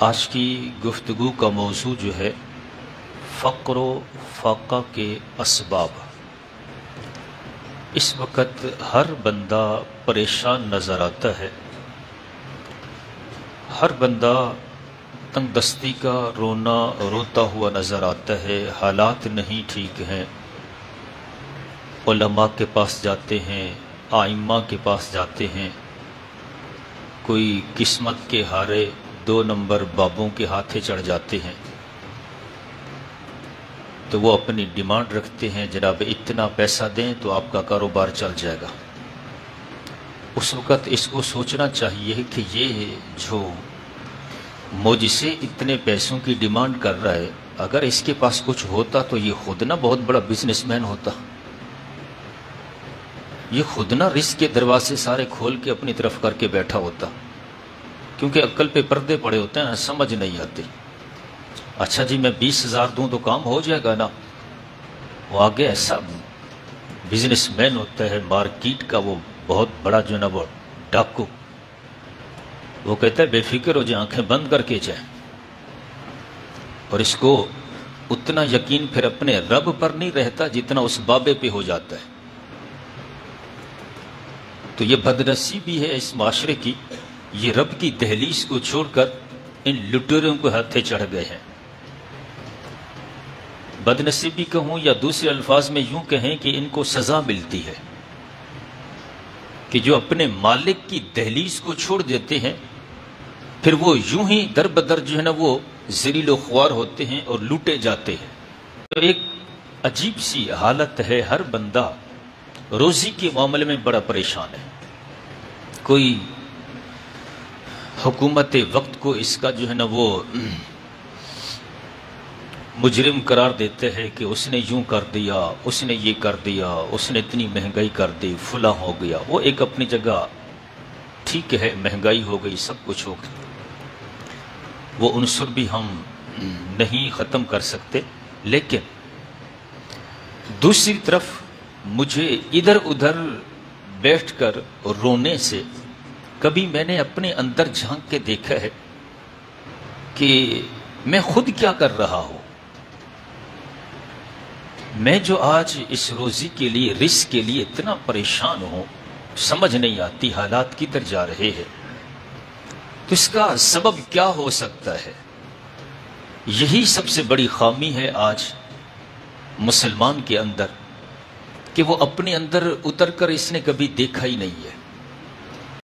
آج کی گفتگو کا موضوع جو ہے فقر و فاقہ کے اسباب۔ اس وقت ہر بندہ پریشان نظر آتا ہے، ہر بندہ تنگ دستی کا روتا ہوا نظر آتا ہے۔ حالات نہیں ٹھیک ہیں، علماء کے پاس جاتے ہیں، ائمہ کے پاس جاتے ہیں، کوئی قسمت کے ہارے 2 نمبر بابوں کے ہاتھے چڑھ جاتے ہیں تو وہ اپنی ڈیمانڈ رکھتے ہیں، جناب اتنا پیسہ دیں تو آپ کا کاروبار چل جائے گا۔ اس وقت اس کو سوچنا چاہیے کہ یہ جو مجھ سے اتنے پیسوں کی ڈیمانڈ کر رہا ہے، اگر اس کے پاس کچھ ہوتا تو یہ خود نہ بہت بڑا بزنس مین ہوتا، یہ خود نہ رزق کے دروازے سارے کھول کے اپنی طرف کر کے بیٹھا ہوتا، کیونکہ عقل پہ پردے پڑے ہوتے ہیں، سمجھ نہیں آتی۔ اچھا جی میں 20,000 دوں تو کام ہو جائے گا نا۔ وہ آگے ایسا بزنس مین ہوتا ہے، مارکیٹ کا وہ بہت بڑا جو نا وہ ڈاکو، وہ کہتا ہے بے فکر ہو جائے، آنکھیں بند کر کے جائیں۔ اور اس کو اتنا یقین پھر اپنے رب پر نہیں رہتا جتنا اس بابے پہ ہو جاتا ہے۔ تو یہ بدنصیبی ہے اس معاشرے کی، یہ رب کی دہلیز کو چھوڑ کر ان لٹیروں کو ہاتھے چڑھ گئے ہیں۔ بدنصیبی کہوں یا دوسرے الفاظ میں یوں کہیں کہ ان کو سزا ملتی ہے کہ جو اپنے مالک کی دہلیز کو چھوڑ دیتے ہیں، پھر وہ یوں ہی در بدر جو ہے نا وہ ذلیل و خوار ہوتے ہیں اور لوٹے جاتے ہیں۔ تو ایک عجیب سی حالت ہے، ہر بندہ روزی کے معاملے میں بڑا پریشان ہے۔ کوئی حکومت وقت کو اس کا جو ہے نا وہ مجرم قرار دیتے ہیں کہ اس نے یوں کر دیا، اس نے یہ کر دیا، اس نے اتنی مہنگائی کر دی، فلاں ہو گیا۔ وہ ایک اپنی جگہ ٹھیک ہے، مہنگائی ہو گئی، سب کچھ ہو گیا، وہ عنصر بھی ہم نہیں ختم کر سکتے، لیکن دوسری طرف مجھے ادھر ادھر بیٹھ کر رونے سے کبھی میں نے اپنے اندر جھانک کے دیکھا ہے کہ میں خود کیا کر رہا ہوں۔ میں جو آج اس روزی کے لیے، رزق کے لیے اتنا پریشان ہوں، سمجھ نہیں آتی حالات کدھر جا رہے ہیں، تو اس کا سبب کیا ہو سکتا ہے؟ یہی سب سے بڑی خامی ہے آج مسلمان کے اندر کہ وہ اپنے اندر اتر کر اس نے کبھی دیکھا ہی نہیں ہے۔